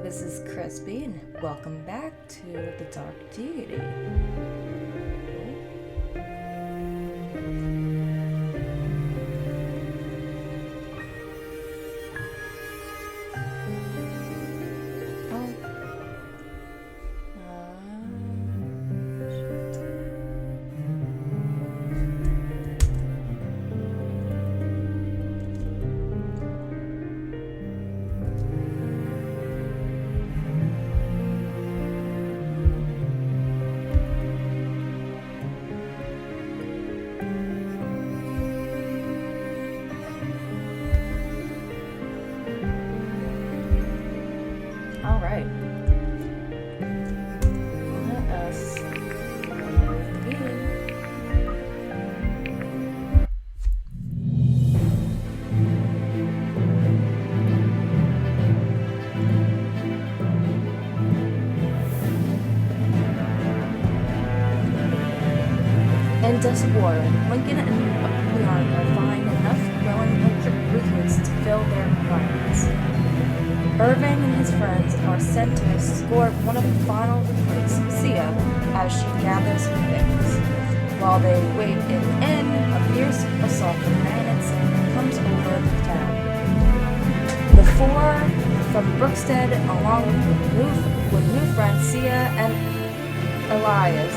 this is Crispy, and welcome back to the Dark Deity. Alright. Let us begin. In dust water, Lincoln and Bianca find enough willing recruits to fill their requirements. Irving and his friends are sent to escort one of the final recruits, Sia, as she gathers her things. While they wait in the inn, a fierce assault from bandits comes over the town. The four from Brookstead, along with new friends Sia and Elias,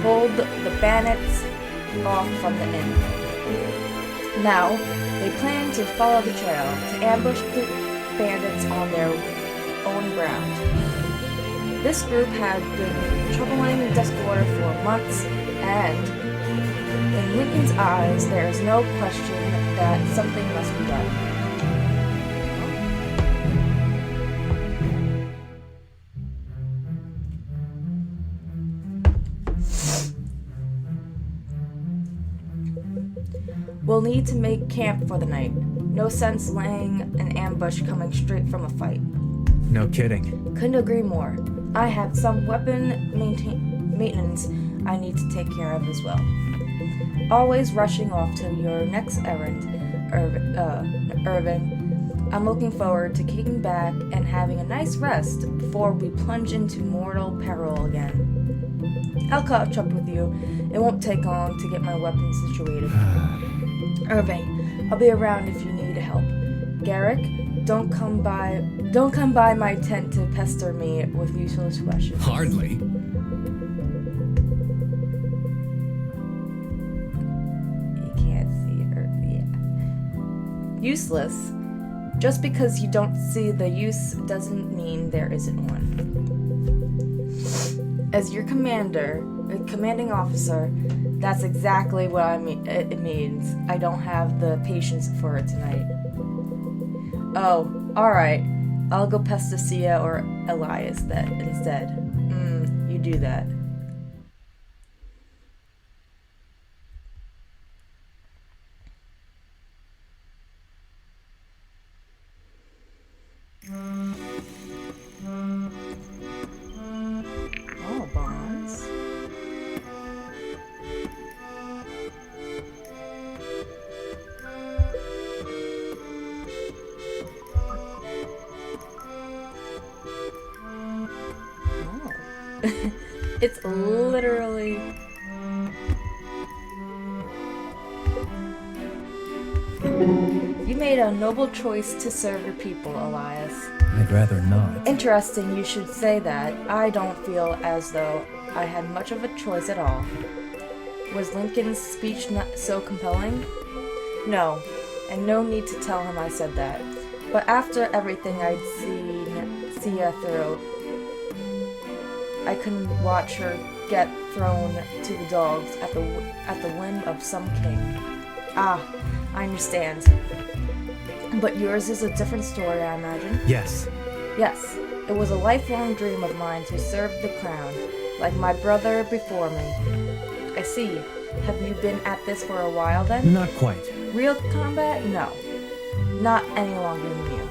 hold the bandits off from the inn. Now, they plan to follow the trail to ambush the bandits on their own ground. This group had been troubling Duskwater for months, and in Lincoln's eyes, there is no question that something must be done. We'll need to make camp for the night. No sense laying an ambush coming straight from a fight. No kidding. Couldn't agree more. I have some weapon maintenance I need to take care of as well. Always rushing off to your next errand, Irvin. I'm looking forward to kicking back and having a nice rest before we plunge into mortal peril again. I'll catch up with you. It won't take long to get my weapons situated. Irving, I'll be around if you need help. Garrick, don't come by my tent to pester me with useless questions. Hardly. You can't see her, yeah. Useless. Just because you don't see the use doesn't mean there isn't one. As your commanding officer, that's exactly what it means. I don't have the patience for it tonight. Oh, alright. I'll go pester Sia or Elias instead. You do that. Oh, bonds. It's literally... You made a noble choice to serve your people, Elias. I'd rather not. Interesting you should say that. I don't feel as though I had much of a choice at all. Was Lincoln's speech not so compelling? No, and no need to tell him I said that. But after everything I'd seen Sia through, I couldn't watch her get thrown to the dogs at the whim of some king. Ah, I understand. But yours is a different story, I imagine? Yes. Yes, it was a lifelong dream of mine to serve the crown, like my brother before me. I see. Have you been at this for a while then? Not quite. Real combat? No. Not any longer than you.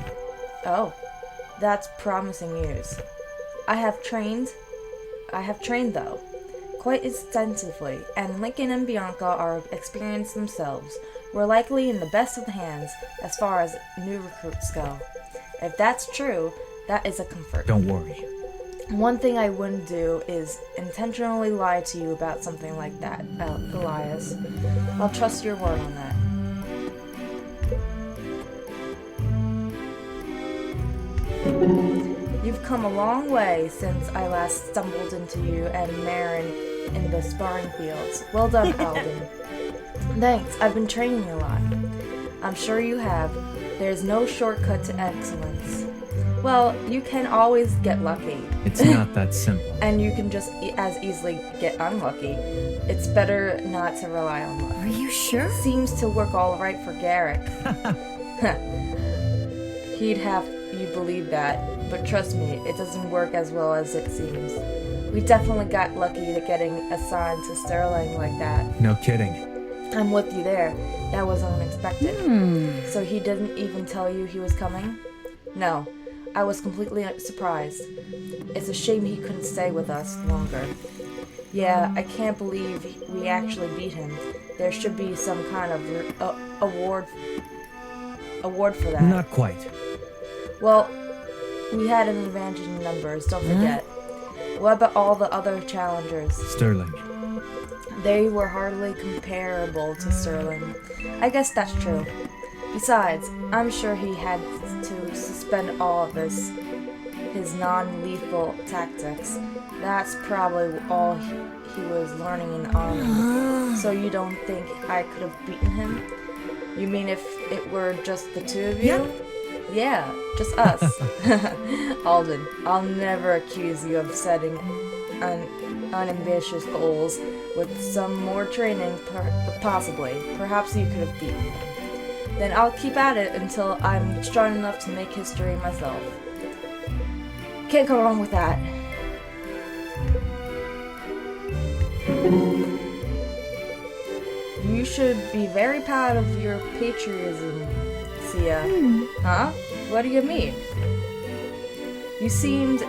Oh, that's promising news. I have trained though, quite extensively, and Lincoln and Bianca are experienced themselves. We're likely in the best of hands as far as new recruits go. If that's true, That is a comfort. Don't worry. One thing I wouldn't do is intentionally lie to you about something like that, Elias. I'll trust your word on that. You've come a long way since I last stumbled into you and Marin in the sparring fields. Well done, Alden. Thanks, I've been training a lot. I'm sure you have. There's no shortcut to excellence. Well, you can always get lucky. It's not that simple. And you can just as easily get unlucky. It's better not to rely on luck. Are you sure? Seems to work all right for Garrick. He'd have you believe that, but trust me, it doesn't work as well as it seems. We definitely got lucky to getting assigned to Sterling like that. No kidding. I'm with you there. That was unexpected. So he didn't even tell you he was coming? No. I was completely surprised. It's a shame he couldn't stay with us longer. Yeah, I can't believe we actually beat him. There should be some kind of award for that. Not quite. Well, we had an advantage in numbers, don't forget. What about all the other challengers? Sterling. They were hardly comparable to Sterling. I guess that's true. Besides, I'm sure he had to suspend all of his non-lethal tactics. That's probably all he was learning in army. So you don't think I could have beaten him? You mean if it were just the two of you? Yeah, just us. Alden, I'll never accuse you of setting unambitious goals. With some more training, possibly. Perhaps you could have beaten him. Then I'll keep at it until I'm strong enough to make history myself. Can't go wrong with that. You should be very proud of your patriotism, Sia. Huh? What do you mean? You seemed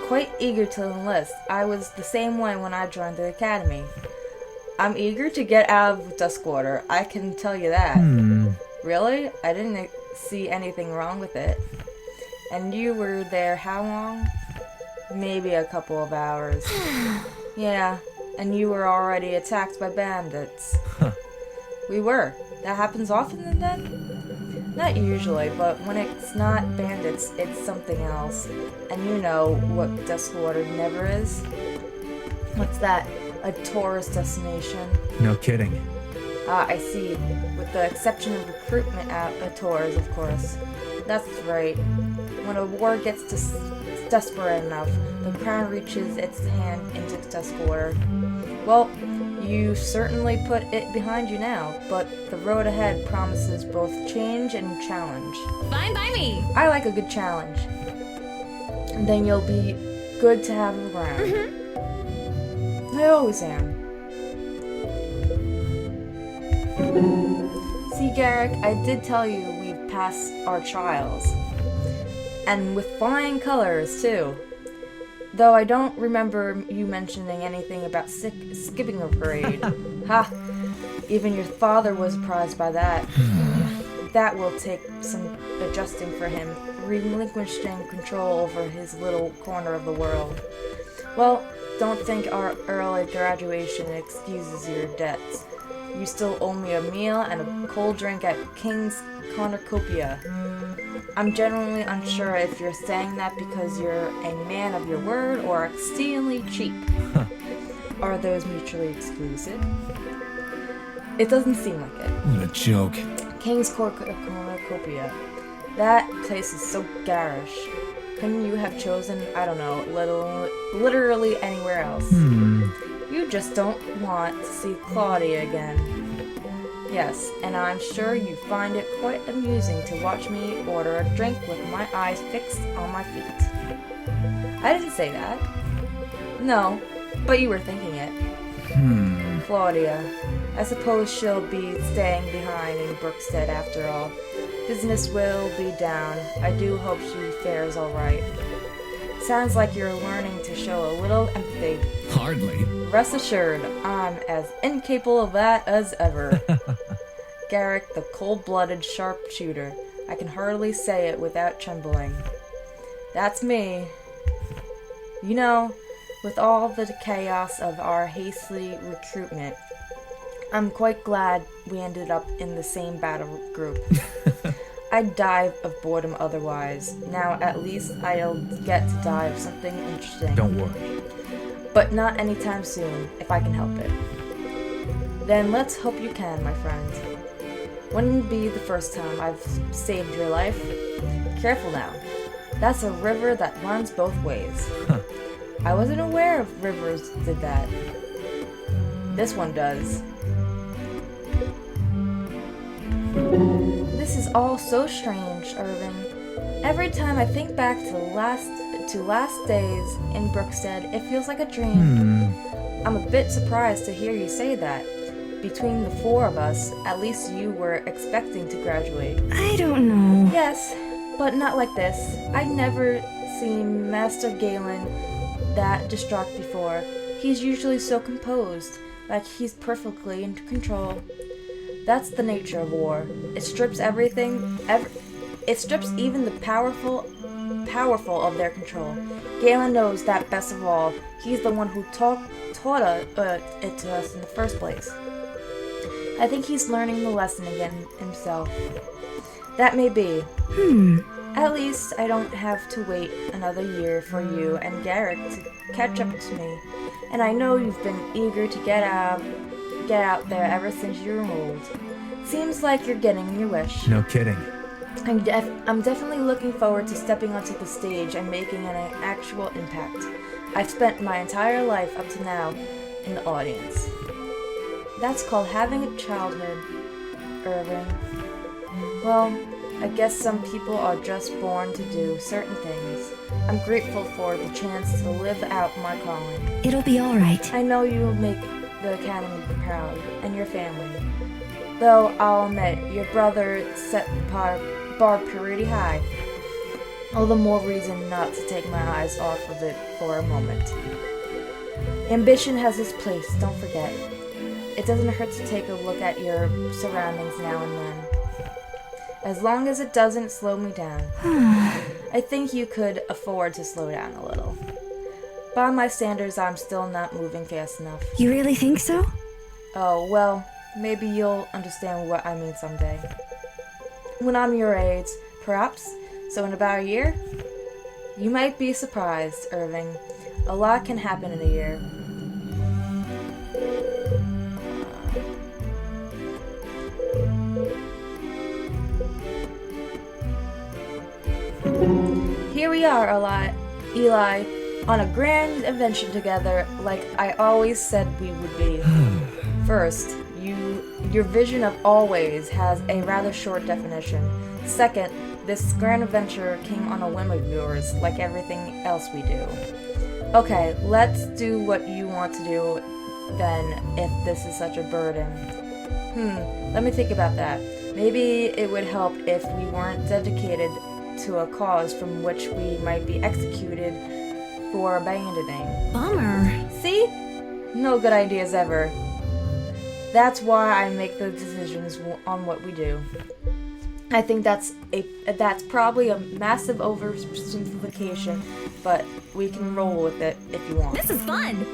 quite eager to enlist. I was the same way when I joined the academy. I'm eager to get out of Duskwater, I can tell you that. Really? I didn't see anything wrong with it. And you were there how long? Maybe a couple of hours. Yeah, and you were already attacked by bandits. We were. That happens often then? Not usually, but when it's not bandits, it's something else. And you know what Duskwater never is? What's that? A tourist destination? No kidding. Ah, I see. With the exception of recruitment tours, of course. That's right. When a war gets desperate enough, the crown reaches its hand into Duskwater. Well, you certainly put it behind you now, but the road ahead promises both change and challenge. Fine by me. I like a good challenge. And then you'll be good to have around. I always am. See, Garrick, I did tell you we've passed our trials. And with flying colors, too. Though I don't remember you mentioning anything about skipping a parade. Ha! Even your father was surprised by that. That will take some adjusting for him, relinquishing control over his little corner of the world. Well, don't think our early graduation excuses your debts. You still owe me a meal and a cold drink at King's Cornucopia. I'm genuinely unsure if you're saying that because you're a man of your word or exceedingly cheap. Are those mutually exclusive? It doesn't seem like it. What a joke. King's Cornucopia. That place is so garish. Couldn't you have chosen, I don't know, literally anywhere else? You just don't want to see Claudia again. Yes, and I'm sure you find it quite amusing to watch me order a drink with my eyes fixed on my feet. I didn't say that. No, but you were thinking it. Claudia. I suppose she'll be staying behind in Brookstead after all. Business will be down. I do hope she fares all right. Sounds like you're learning to show a little empathy. Hardly. Rest assured, I'm as incapable of that as ever. Garrick, the cold-blooded sharpshooter. I can hardly say it without trembling. That's me. You know, with all the chaos of our hasty recruitment, I'm quite glad we ended up in the same battle group. I'd die of boredom otherwise. Now at least I'll get to die of something interesting. Don't worry. But not anytime soon, if I can help it. Then let's hope you can, my friend. Wouldn't be the first time I've saved your life. Careful now. That's a river that runs both ways. Huh. I wasn't aware of rivers did that. This one does. This is all so strange, Irving. Every time I think back to last days in Brookstead, it feels like a dream. I'm a bit surprised to hear you say that. Between the four of us, at least you were expecting to graduate. I don't know. Yes, but not like this. I'd never seen Master Galen that distraught before. He's usually so composed, like he's perfectly in control. That's the nature of war. It strips it strips even the powerful of their control. Galen knows that best of all. He's the one who taught it to us in the first place. I think he's learning the lesson again himself. That may be. At least I don't have to wait another year for you and Garrick to catch up to me. And I know you've been eager to get out there ever since you were old. Seems like you're getting your wish. No kidding. I'm definitely looking forward to stepping onto the stage and making an actual impact. I've spent my entire life up to now in the audience. That's called having a childhood, Irving. Well, I guess some people are just born to do certain things. I'm grateful for the chance to live out my calling. It'll be all right. I know you'll make the Academy proud, and your family. Though I'll admit, your brother set the bar pretty high. All the more reason not to take my eyes off of it for a moment. Ambition has its place, don't forget. It doesn't hurt to take a look at your surroundings now and then. As long as it doesn't slow me down. I think you could afford to slow down a little. By my standards, I'm still not moving fast enough. You really think so? Oh, well, maybe you'll understand what I mean someday. When I'm your age, perhaps. So in about a year? You might be surprised, Irving. A lot can happen in a year. Here we are, Eli, on a grand adventure together, like I always said we would be. First, your vision of always has a rather short definition. Second, this grand adventure came on a whim of yours, like everything else we do. Okay, let's do what you want to do then, if this is such a burden. Let me think about that. Maybe it would help if we weren't dedicated to a cause from which we might be executed for abandoning. Bummer. See? No good ideas ever. That's why I make the decisions on what we do. I think that's probably a massive oversimplification, but we can roll with it if you want. This is fun.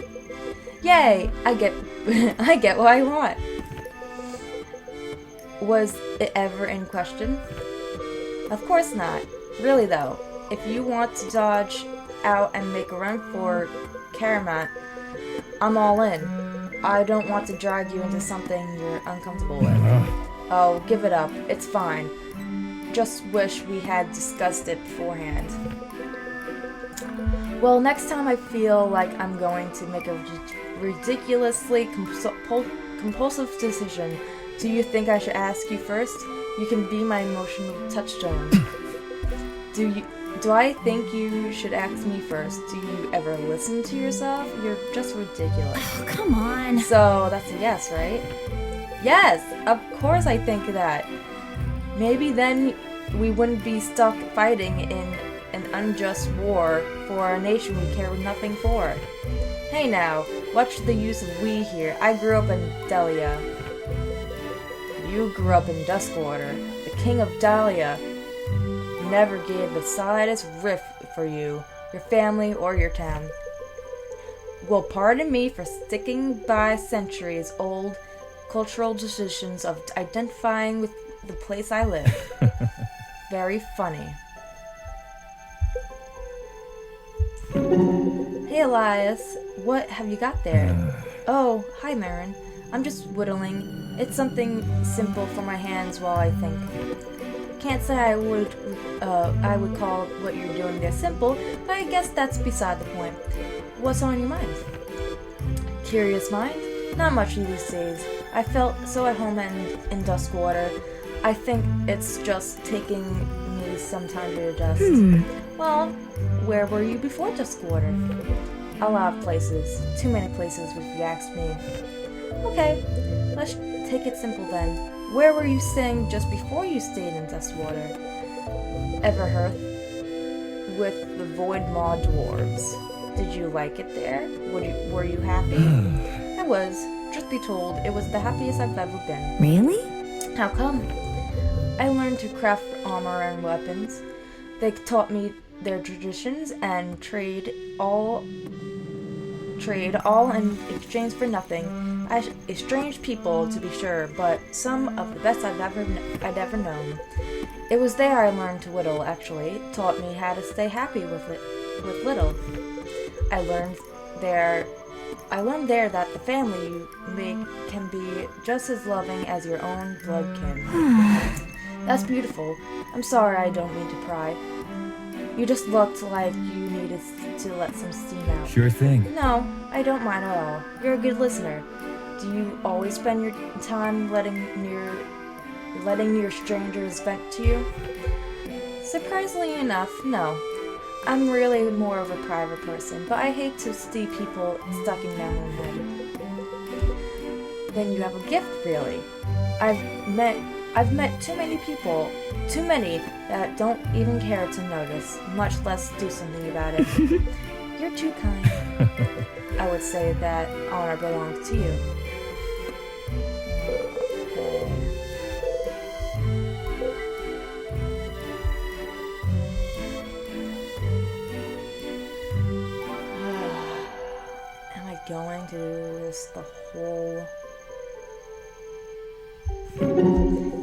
Yay! I get what I want. Was it ever in question? Of course not. Really though, if you want to dodge out and make a run for Caramount, I'm all in. I don't want to drag you into something you're uncomfortable with. Oh, give it up. It's fine. Just wish we had discussed it beforehand. Well, next time I feel like I'm going to make a ridiculously compulsive decision, do you think I should ask you first? You can be my emotional touchstone. Do I think you should ask me first? Do you ever listen to yourself? You're just ridiculous. Oh, come on. So that's a yes, right? Yes, of course I think that. Maybe then we wouldn't be stuck fighting in an unjust war for a nation we care nothing for. Hey now, what's the use of we here? I grew up in Delia. You grew up in Duskwater. The king of Dahlia never gave the slightest for you, your family, or your town. Well, pardon me for sticking by centuries-old cultural traditions of identifying with the place I live. Very funny. Hey Elias, what have you got there? Oh, hi Marin. I'm just whittling. It's something simple for my hands while I think. Can't say I would call what you're doing there simple, but I guess that's beside the point. What's on your mind? Curious mind? Not much these days. I felt so at home in Duskwater. I think it's just taking me some time to adjust. Well, where were you before Duskwater? A lot of places. Too many places if you ask me. Okay, let's take it simple then. Where were you staying just before you stayed in Duskwater? Everhearth, with the Void Maw dwarves. Did you like it there? Were you happy? I was. Truth be told, it was the happiest I've ever been. Really? How come? I learned to craft armor and weapons. They taught me their traditions and trade all in exchange for nothing. Strange people, to be sure, but some of the best I'd ever known. It was there I learned to whittle, actually. Taught me how to stay happy with little. I learned there that the family you make can be just as loving as your own blood kin. That's beautiful. I'm sorry I don't mean to pry. You just looked like you needed to let some steam out. Sure thing. No, I don't mind at all. You're a good listener. Do you always spend your time letting your strangers vent to you? Surprisingly enough, no. I'm really more of a private person, but I hate to see people stuck in their own head. Then you have a gift, really. I've met too many people, too many that don't even care to notice, much less do something about it. You're too kind. I would say that honor belongs to you. Am I going to do this the whole...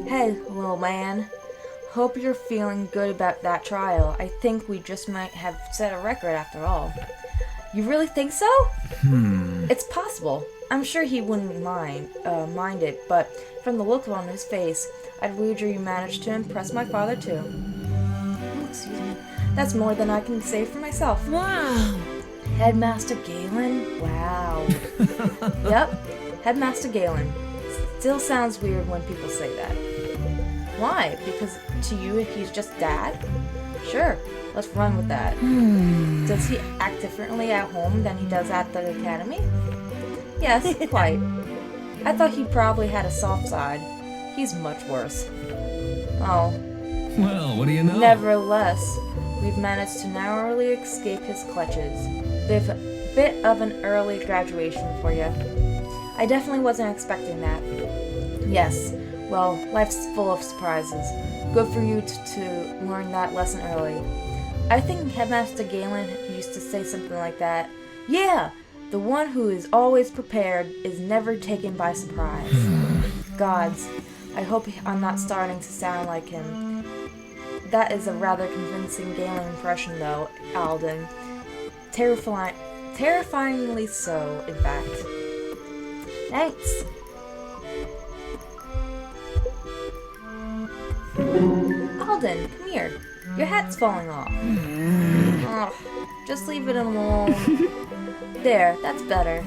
Hey, little man. Hope you're feeling good about that trial. I think we just might have set a record after all. You really think so? It's possible. I'm sure he wouldn't mind it, but from the look on his face, I'd wager you managed to impress my father too. Oh, excuse me. That's more than I can say for myself. Wow. Headmaster Galen? Wow. Yep, Headmaster Galen. Still sounds weird when people say that. Why? Because to you he's just dad? Sure, let's run with that. Does he act differently at home than he does at the academy? Yes, quite. I thought he probably had a soft side. He's much worse. Oh. Well, what do you know? Nevertheless, we've managed to narrowly escape his clutches. Bit of an early graduation for you. I definitely wasn't expecting that. Yes, well, life's full of surprises. Good for you to learn that lesson early. I think Headmaster Galen used to say something like that. Yeah, the one who is always prepared is never taken by surprise. Gods, I hope I'm not starting to sound like him. That is a rather convincing Galen impression, though, Alden. Terrifyingly so, in fact. Thanks. Alden, come here. Your hat's falling off. Oh, just leave it alone. There, that's better.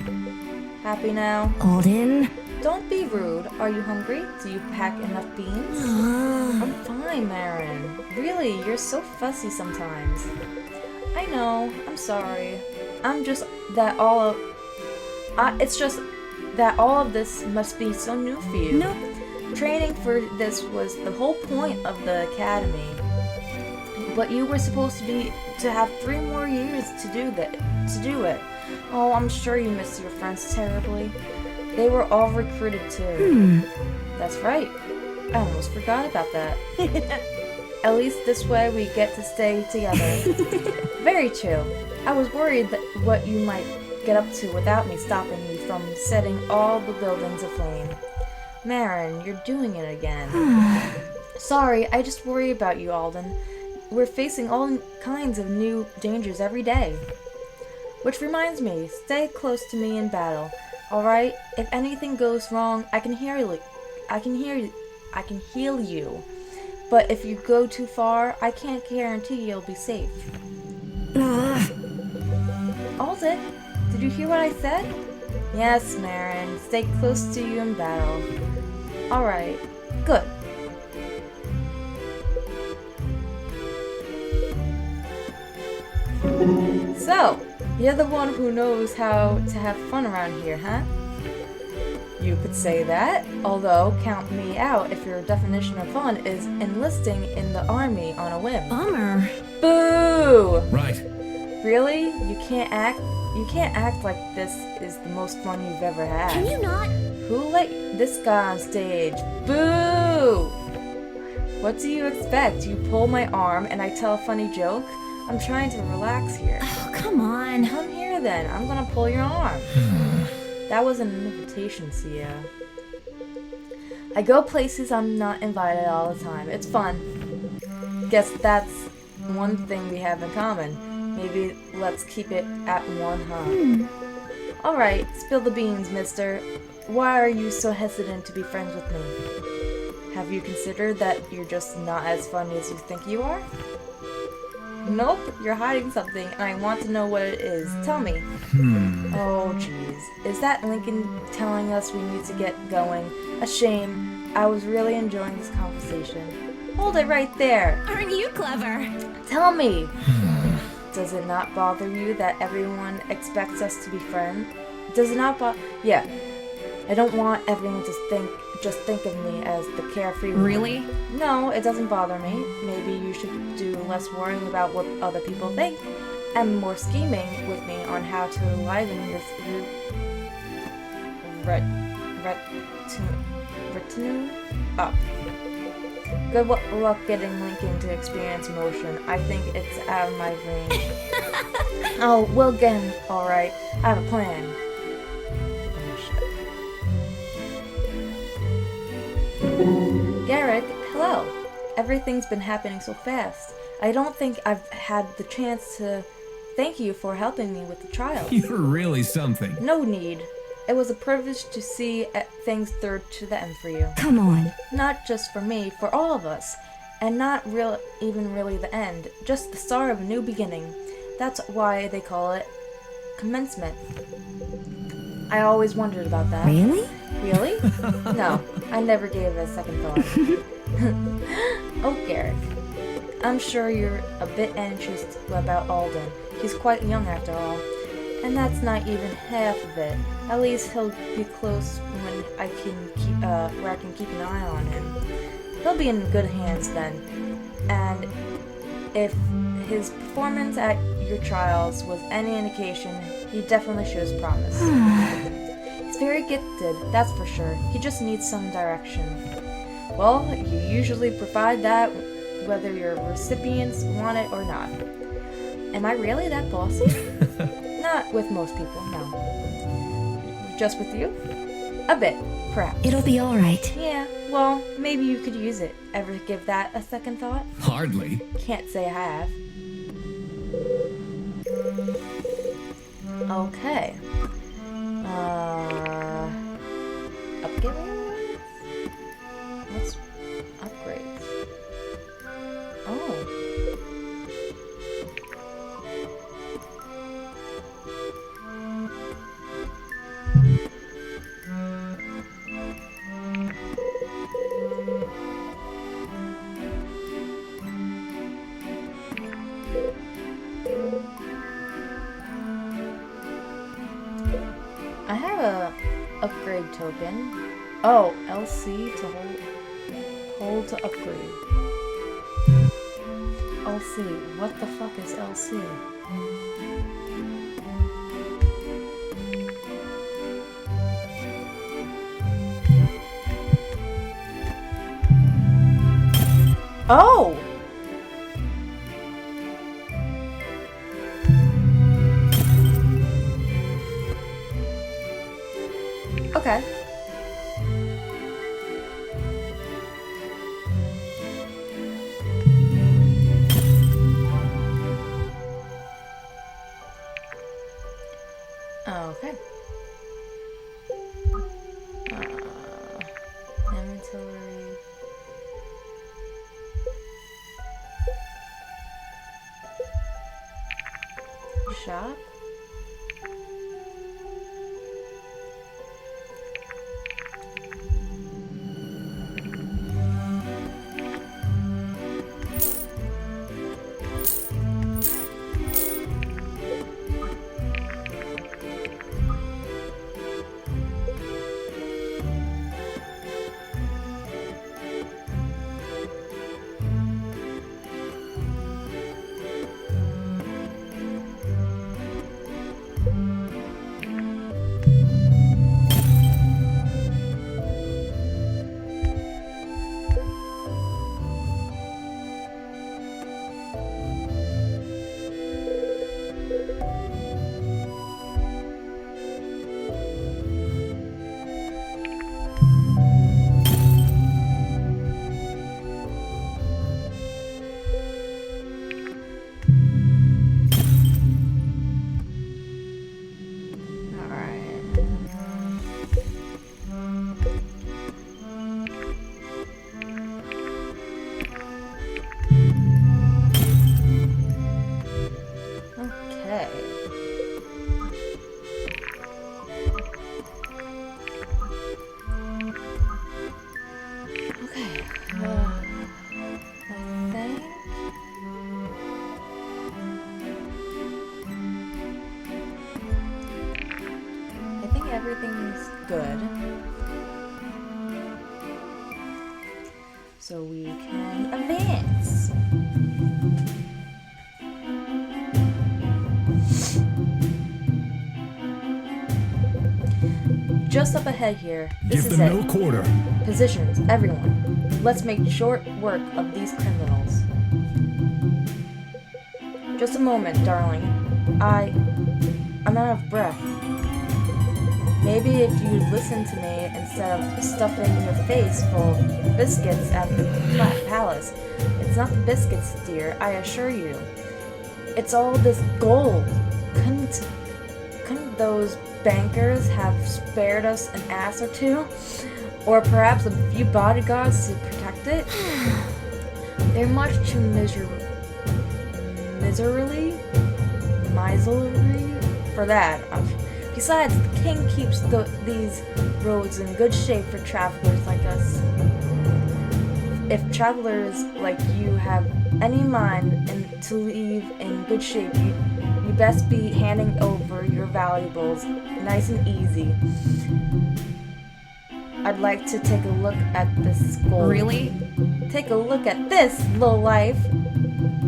Happy now? Alden? Don't be rude. Are you hungry? Do you pack enough beans? I'm fine, Marin. Really, you're so fussy sometimes. I know. I'm sorry. It's just that all of this must be so new for you. No. Training for this was the whole point of the academy. But you were supposed to have 3 more years to do it. Oh, I'm sure you miss your friends terribly. They were all recruited too. That's right. I almost forgot about that. At least this way we get to stay together. Very true. I was worried that what you might get up to without me stopping you from setting all the buildings aflame. Marin, you're doing it again. Sorry, I just worry about you, Alden. We're facing all kinds of new dangers every day. Which reminds me, stay close to me in battle, alright? If anything goes wrong, I can heal you. But if you go too far, I can't guarantee you'll be safe. Alden, did you hear what I said? Yes, Marin, stay close to you in battle. Alright, good. So, you're the one who knows how to have fun around here, huh? You could say that, although count me out if your definition of fun is enlisting in the army on a whim. Bummer. Boo! Right. Really? You can't act like this is the most fun you've ever had. Can you not? Who let this guy on stage? Boo! What do you expect? You pull my arm and I tell a funny joke? I'm trying to relax here. Oh, come on. Come here then. I'm gonna pull your arm. That was an invitation, Sia. I go places I'm not invited all the time. It's fun. Guess that's one thing we have in common. Maybe let's keep it at one, huh? Alright, spill the beans, mister. Why are you so hesitant to be friends with me? Have you considered that you're just not as funny as you think you are? Nope, you're hiding something, and I want to know what it is. Tell me. Oh, jeez. Is that Lincoln telling us we need to get going? A shame. I was really enjoying this conversation. Hold it right there. Aren't you clever? Tell me. Does it not bother you that everyone expects us to be friends? Does it not bother? Yeah. I don't want everyone to just think of me as the carefree one. Really? No, it doesn't bother me. Maybe you should do less worrying about what other people think and more scheming with me on how to liven this retinue up. Good luck getting Lincoln to experience motion. I think it's out of my range. Oh, we'll get him. Alright, I have a plan. Garrick, hello. Everything's been happening so fast. I don't think I've had the chance to thank you for helping me with the trials. You're really something. No need. It was a privilege to see things through to the end for you. Come on. Not just for me, for all of us. And not even really the end, just the start of a new beginning. That's why they call it commencement. I always wondered about that. Really? Really? No, I never gave it a second thought. Oh, Garrick. I'm sure you're a bit anxious about Alden. He's quite young after all. And that's not even half of it. At least he'll be close when I can keep an eye on him. He'll be in good hands then. And if his performance at your trials was any indication, he definitely shows promise. He's very gifted, that's for sure. He just needs some direction. Well, you usually provide that whether your recipients want it or not. Am I really that bossy? Not with most people, no. Just with you? A bit, perhaps. It'll be alright. Yeah, well, maybe you could use it. Ever give that a second thought? Hardly. Can't say I have. Okay. Upgrades? What's upgrades? Oh. I have a upgrade token. Oh, LC to hold to upgrade. LC. What the fuck is LC? Oh! Okay. Okay. Inventory. Shop. Okay. Okay. I think everything's good. So we can advance. Just up ahead here. This Give is them it. no quarter. Positions, everyone. Let's make short work of these criminals. Just a moment, darling. I'm out of breath. Maybe if you listen to me instead of stuffing your face full of biscuits at the palace. It's not the biscuits, dear, I assure you. It's all this gold. Couldn't those bankers have spared us an ass or two? Or perhaps a few bodyguards to protect it? They're much too miserly for that. Besides, the king keeps these roads in good shape for travelers like us. If travelers like you have any mind to leave in good shape, you best be handing over your valuables nice and easy. I'd like to take a look at this gold. Really? Take a look at this, lowlife.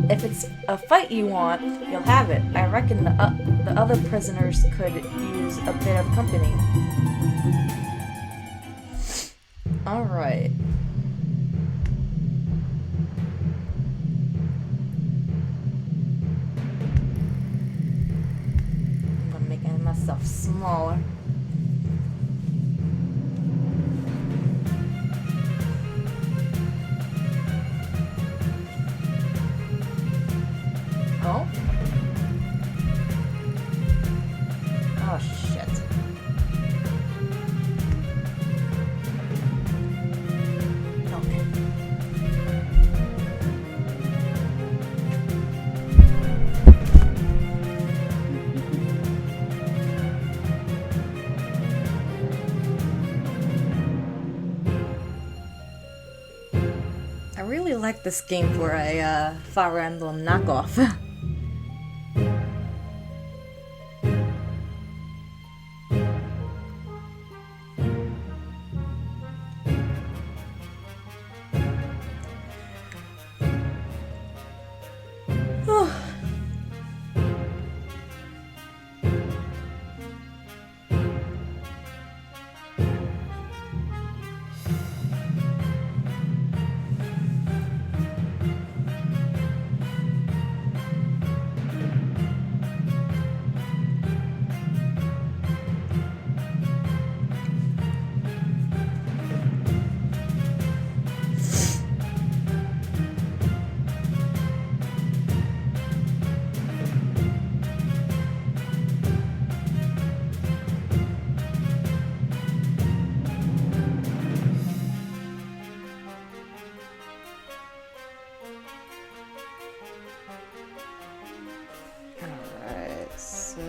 If it's a fight you want, you'll have it. I reckon the other prisoners could use a bit of company. Alright. I'm making myself smaller. Oh? Oh, shit. Okay. I really like this game for a Fire Emblem knockoff. Alright, so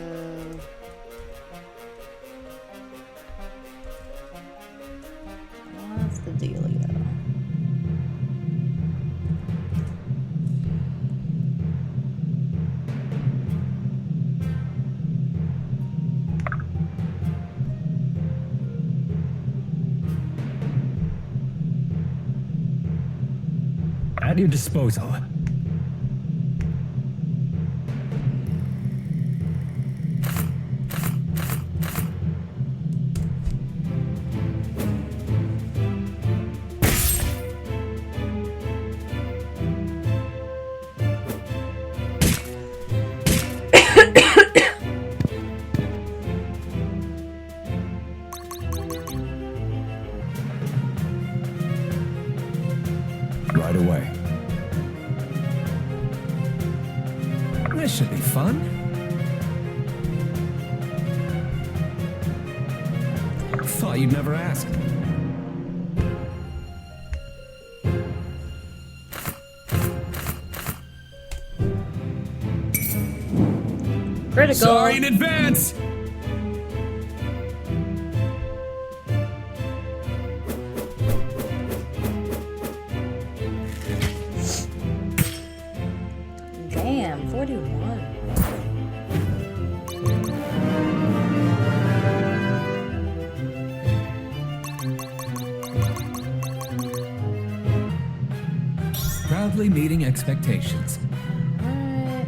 what's the dealio? At your disposal. Right away. This should be fun. Thought you'd never ask. Critical. Sorry in advance! Damn, 41. Proudly meeting expectations. Alright.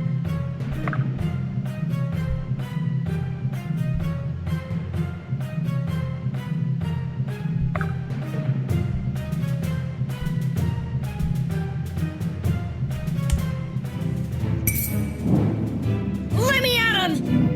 Let me at him!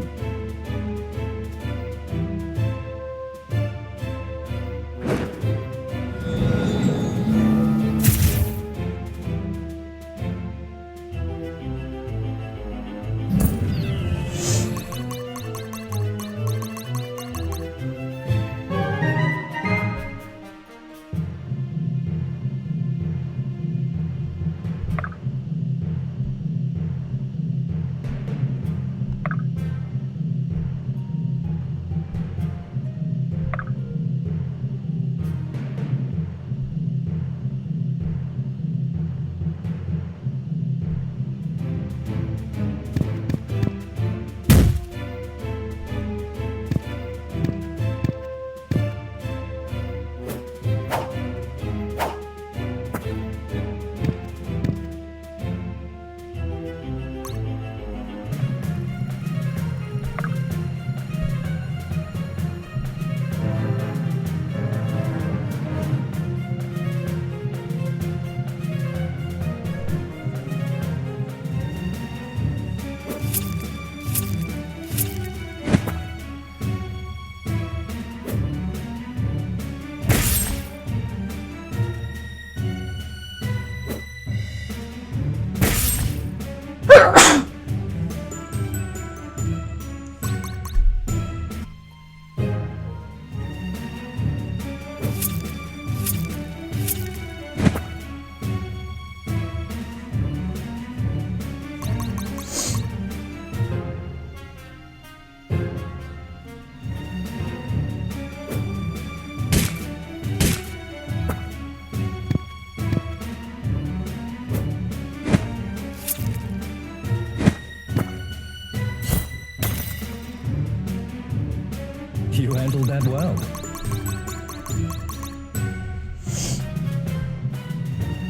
You handled that well.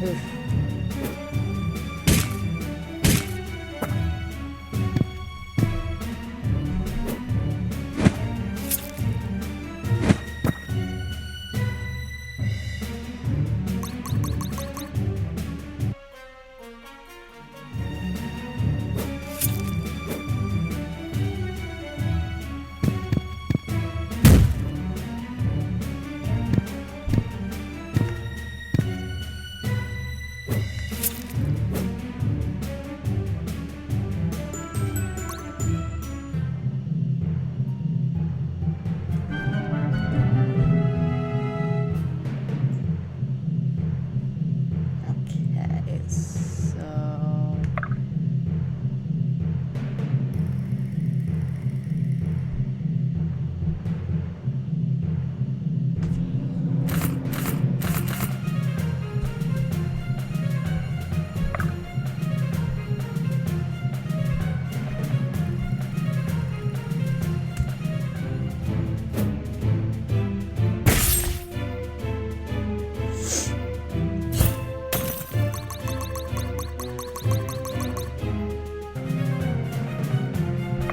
Oof.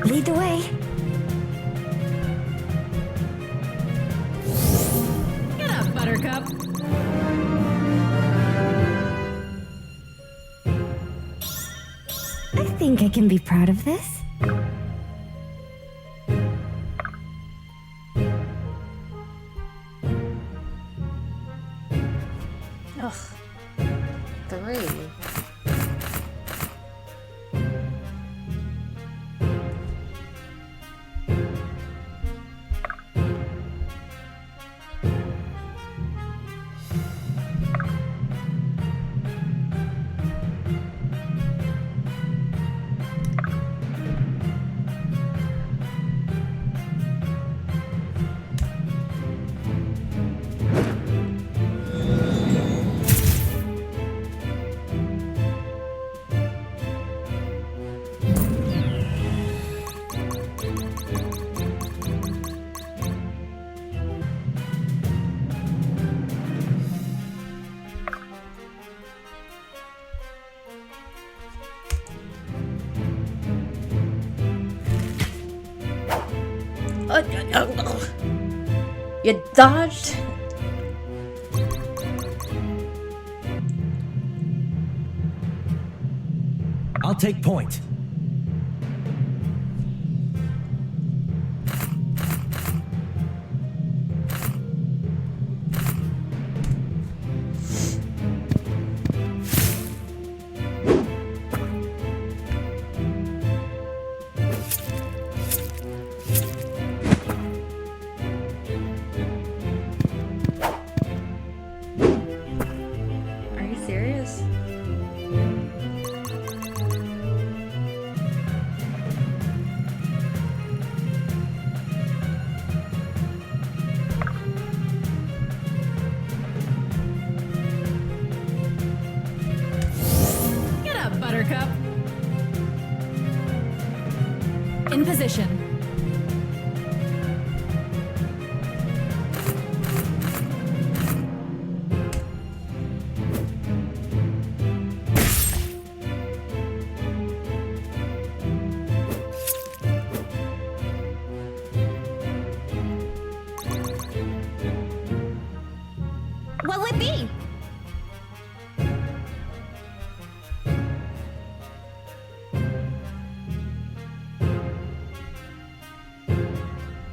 Lead the way. Get up, Buttercup. I think I can be proud of this. Ugh. 3. You dodged? I'll take point. Are you serious? Get up, Buttercup. In position. What'll it be?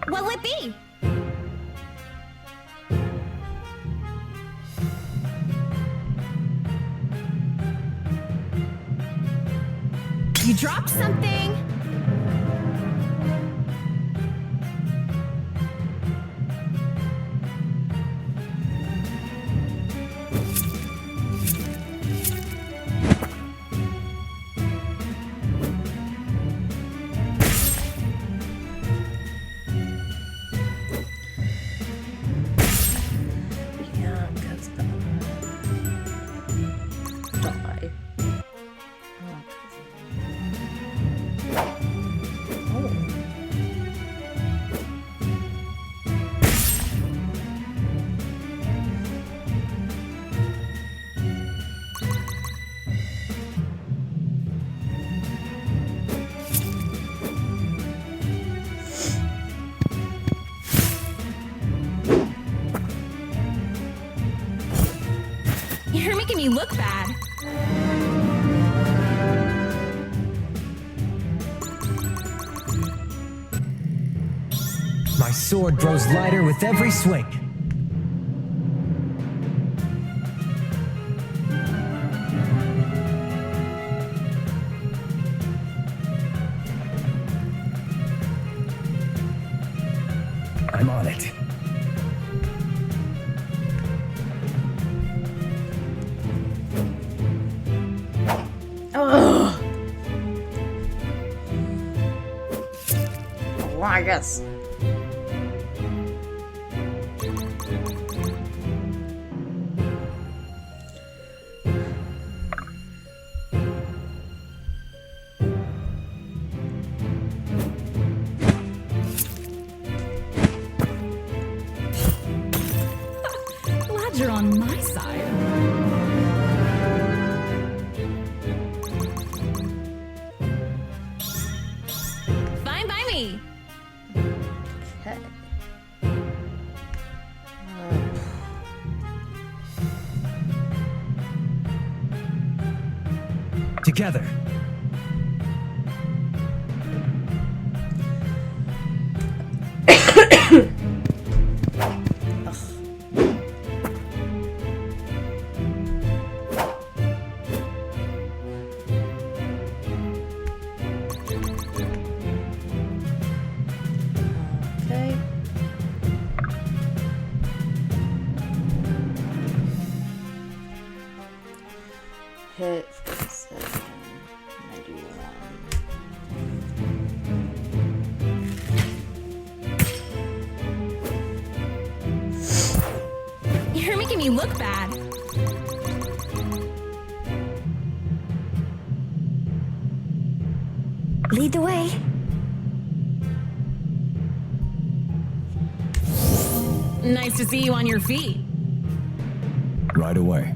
What'll it be? You dropped something. Yeah, because die. Oh. You're making me look bad. My sword grows lighter with every swing. I'm on it. Ugh. Well, I guess. Glad you're on my side. Fine me! Okay. Together. Okay. Hit 791. You're making me look bad. Lead the way. Nice to see you on your feet. Right away.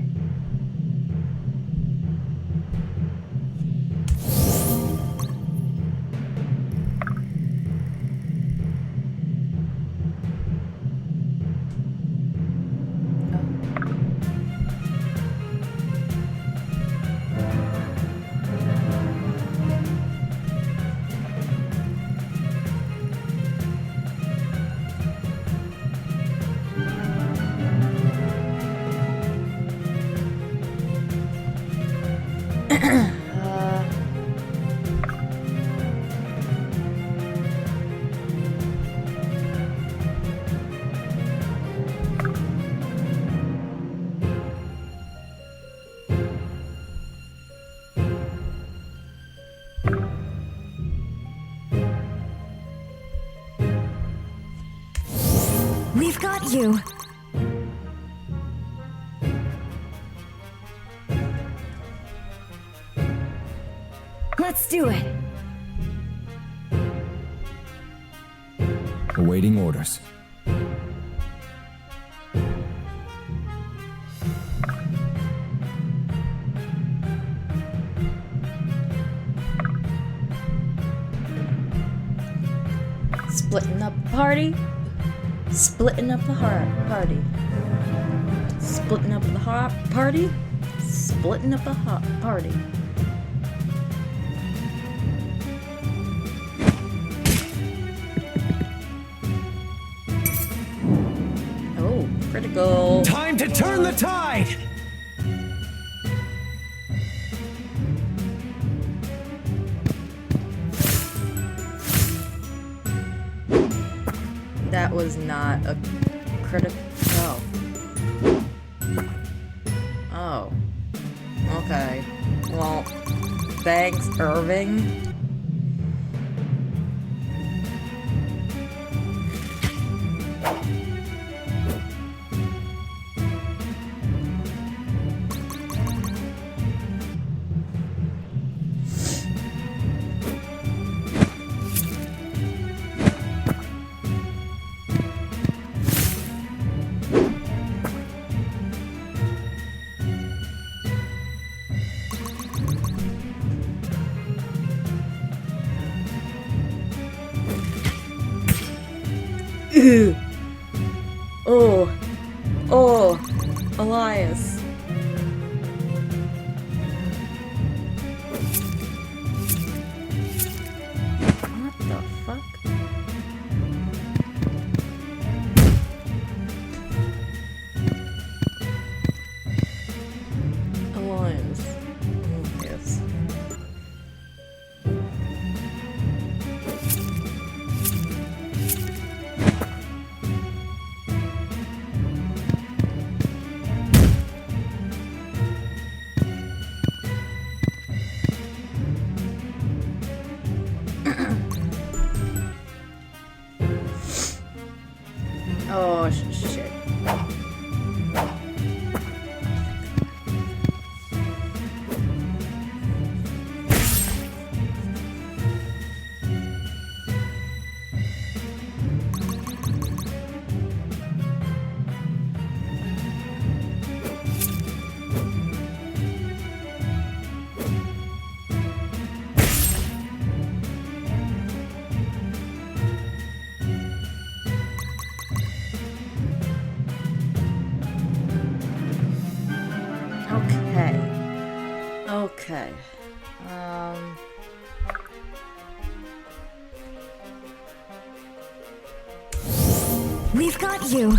We've got you. Let's do it. Awaiting orders. Splitting up the party. Splitting up the party. Splitting up the party. Splitting up the party. Oh, critical. Time to turn the tide! That was not a critical. Oh. Oh. Okay. Well, thanks, Irving. Oh, oh, Elias. What the fuck? Elias. Oh, yes. Oh, shit. Okay. We've got you.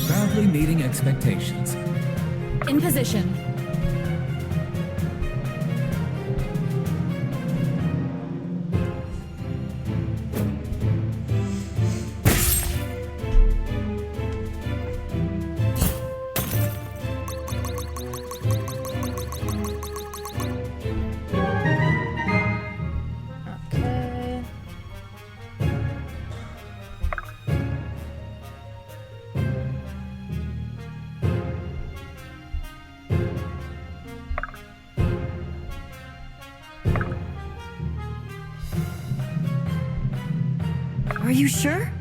Proudly meeting expectations. In position. Okay. Are you sure?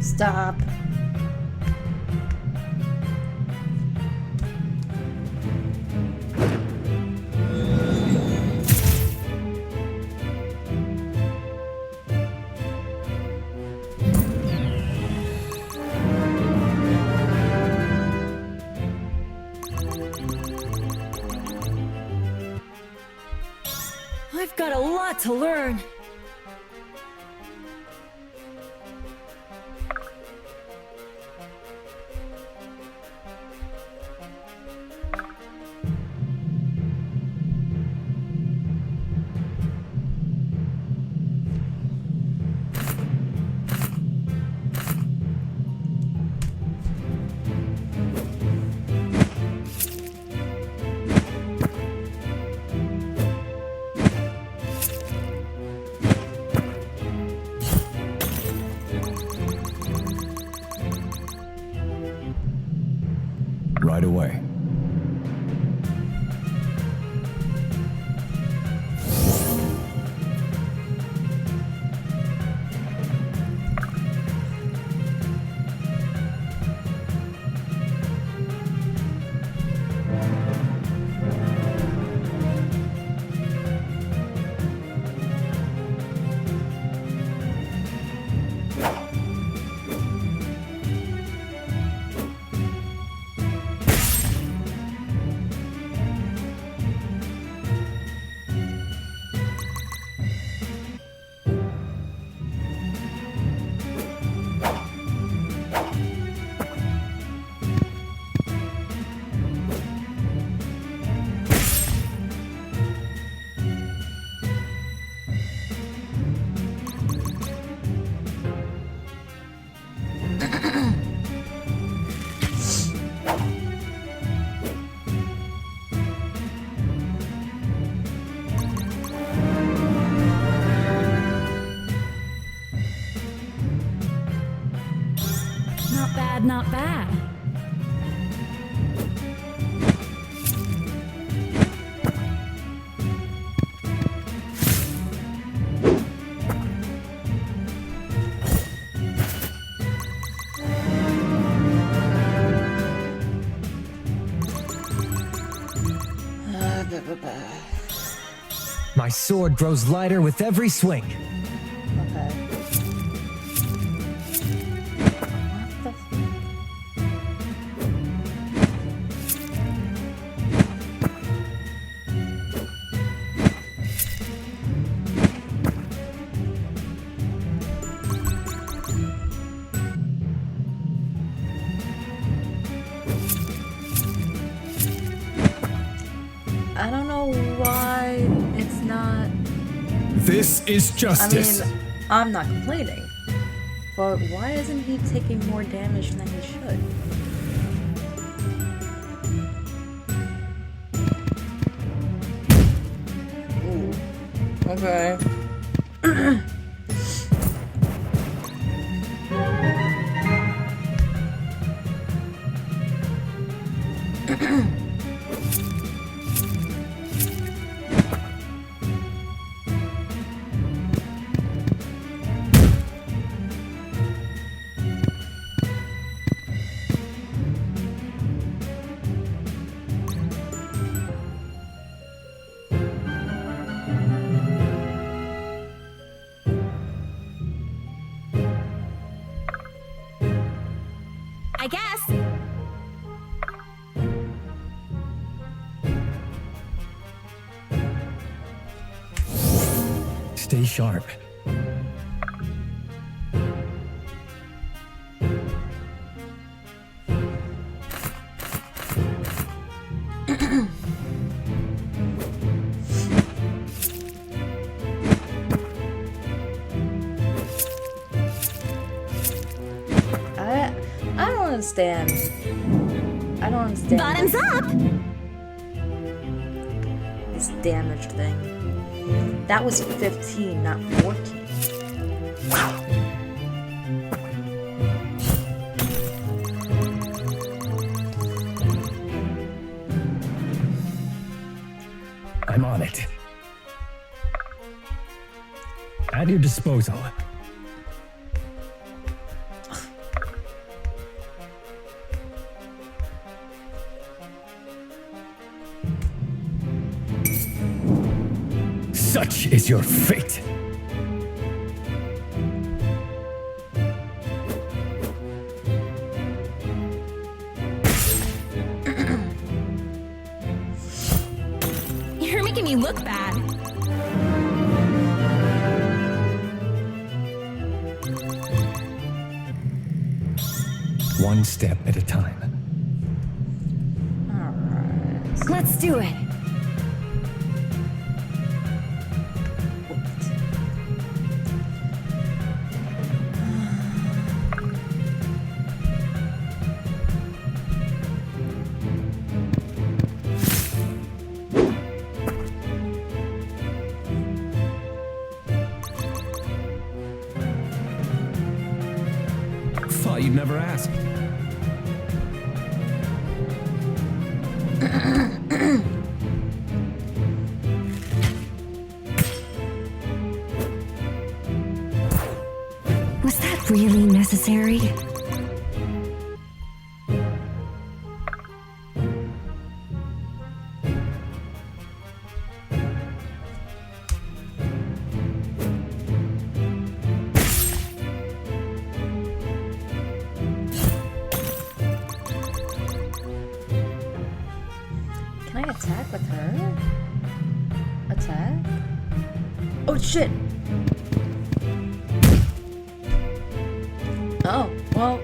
Stop. I've got a lot to learn. Right away. Not bad, not bad. My sword grows lighter with every swing. Okay. What the I don't know why it's not This is justice. I mean, I'm not complaining. But why isn't he taking more damage than he should? Ooh. Okay. I guess. Stay sharp. I don't understand. I don't understand. Bottoms up! This damage thing. That was 15, not 14. I'm on it. At your disposal. Such is your fate. You're making me look bad. One step at a time. Alright. Let's do it. Thought you'd never ask. Was that really necessary? Can I attack with her? Attack? Oh shit! Oh, well,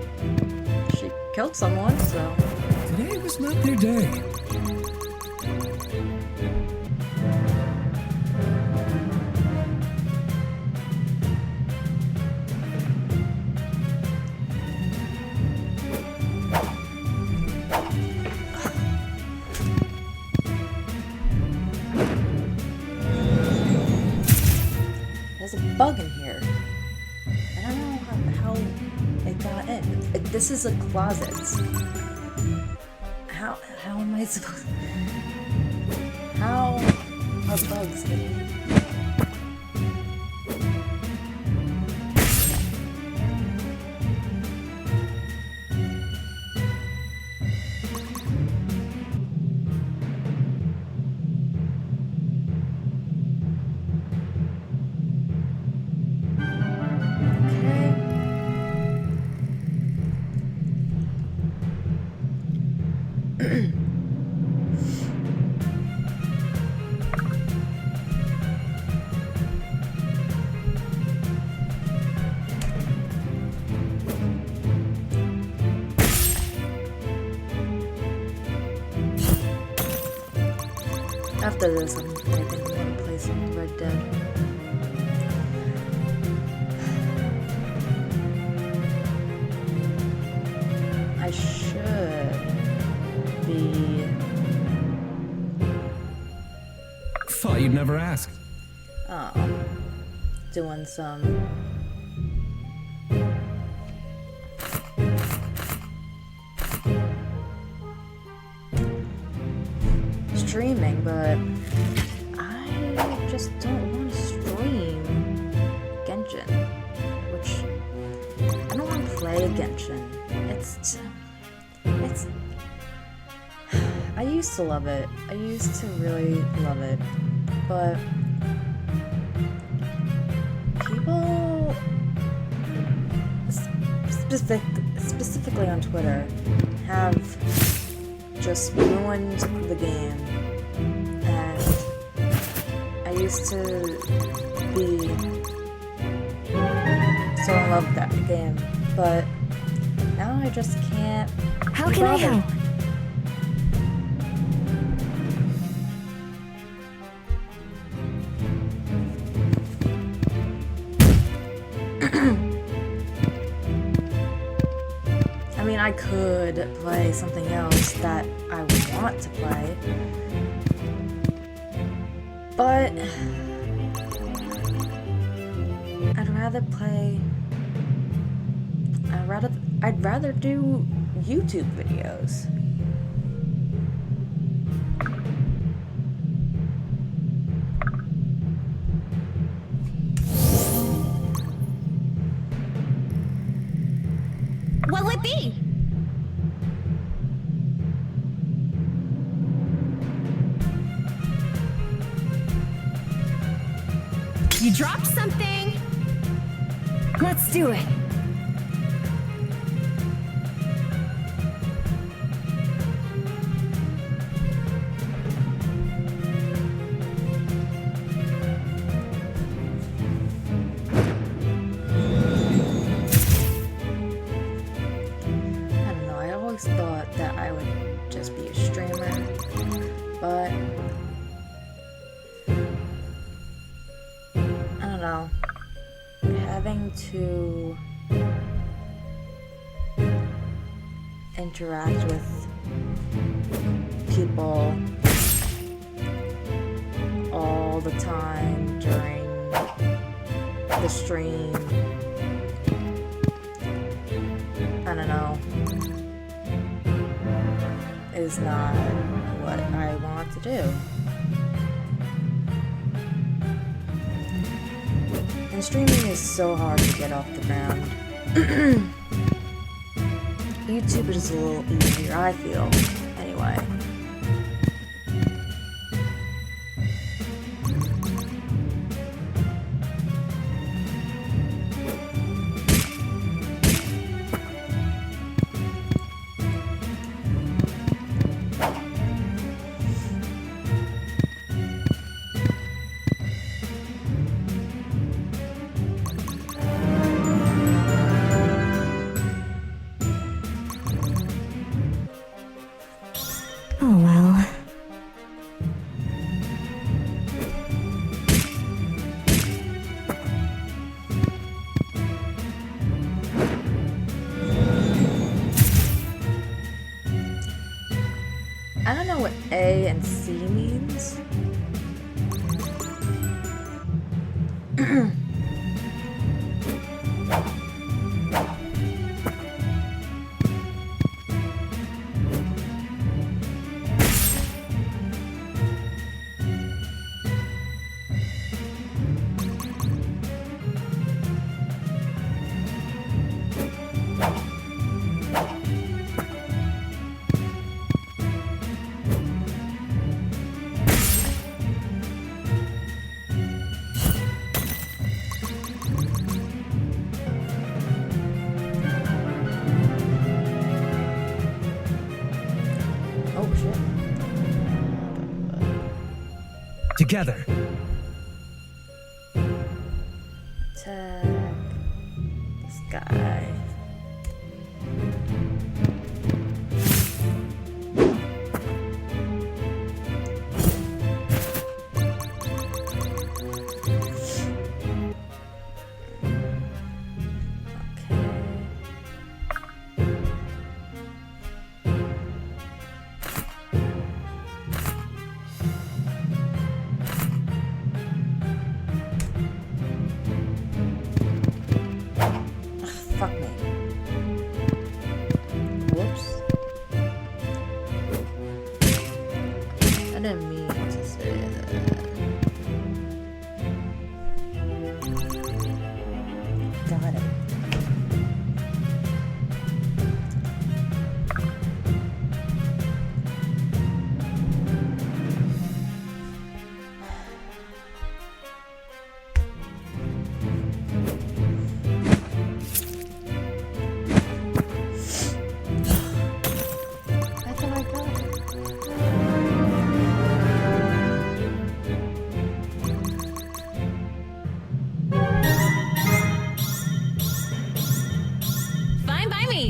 she killed someone, so... Today was not their day. There's a bug in here. I don't know how it got in. This is a closet. How am I supposed... How are bugs getting in? After this, I think I'm gonna play some Red Dead. never asked. Oh. Doing some... streaming, but I just don't want to stream Genshin, which I don't want to play Genshin. It's I used to love it. I used to really love it, but people specifically on Twitter have just ruined the game, and I used to be so in love with that game, but now I just can't. How can I help? I mean, I could play something else that I want to play, but I'd rather do YouTube videos. What'll it be? You dropped something. Let's do it. Thought that I would just be a streamer, but I don't know. Having to interact with people all the time during the stream, I don't know, is not what I want to do. And streaming is so hard to get off the ground. YouTube is a little easier, I feel, anyway. Oh well. I don't know what A and C means. Oh shit. Together. Attack this guy. Fuck me. Whoops. I didn't mean to say that. Got it. I thought I got it. Fine by me.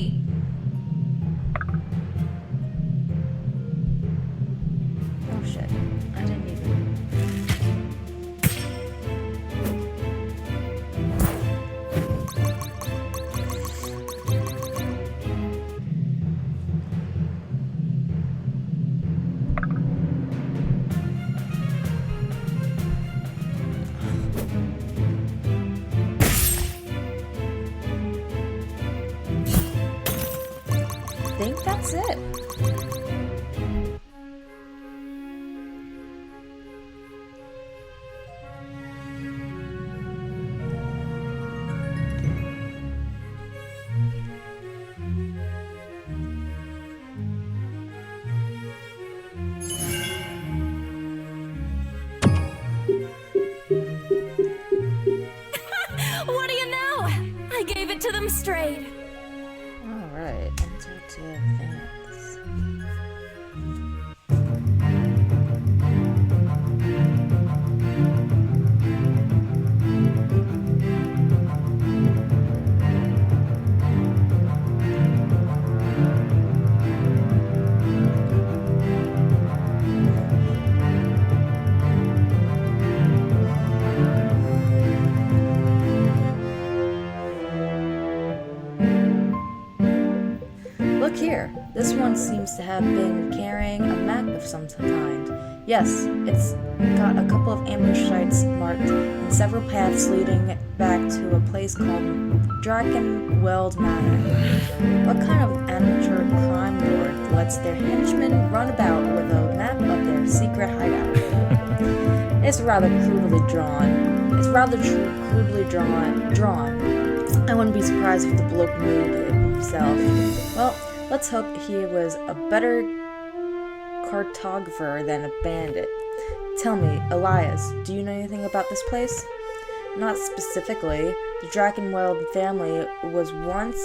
Oh shit. I didn't even. I think that's it. What do you know? I gave it to them straight. Alright, enter to advance. Look here. This one seems to have been carrying a map of some kind. Yes, it's got a couple of ambush sites marked and several paths leading back to a place called Drakenweld Manor. What kind of amateur crime lord lets their henchmen run about with a map of their secret hideout? It's rather crudely drawn. I wouldn't be surprised if the bloke knew it himself. Well, let's hope he was a better cartographer than a bandit. Tell me, Elias, do you know anything about this place? Not specifically. The Drakenweld family was once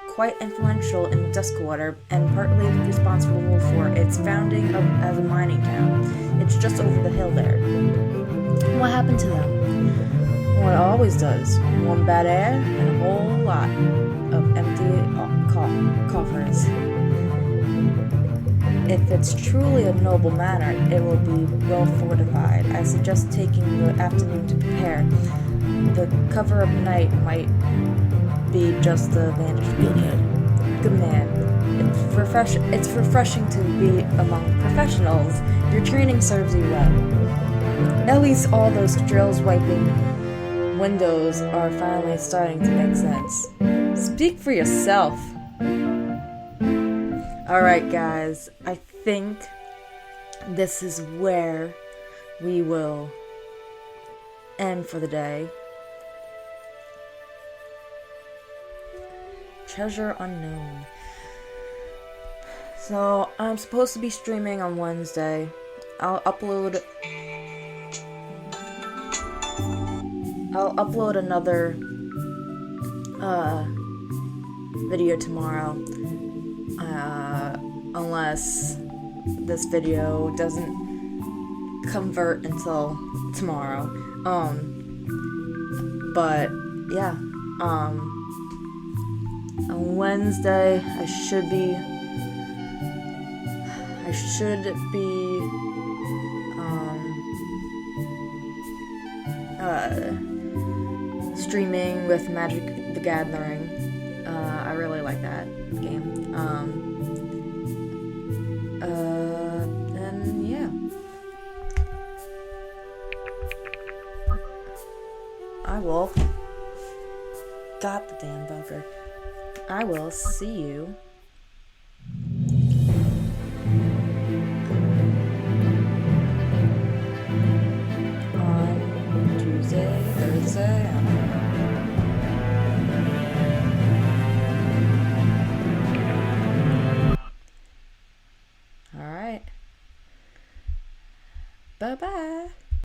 quite influential in Duskwater and partly responsible for its founding as a mining town. It's just over the hill there. What happened to them? Well, it always does. One bad air and a whole lot of empty coffers. If it's truly a noble manor, it will be well fortified. I suggest taking the afternoon to prepare. The cover of night might be just the vantage point. Good man. It's refreshing to be among professionals. Your training serves you well. At least all those drills wiping windows are finally starting to make sense. Speak for yourself. Alright guys, I think this is where we will end for the day. Treasure unknown. So, I'm supposed to be streaming on Wednesday. I'll upload another video tomorrow. Unless this video doesn't convert until tomorrow. But yeah, on Wednesday I should be streaming with Magic the Gathering. I really like that game. And yeah. I will. Got the damn bugger. I will see you on Tuesday, Thursday, I don't know. Alright. Bye-bye.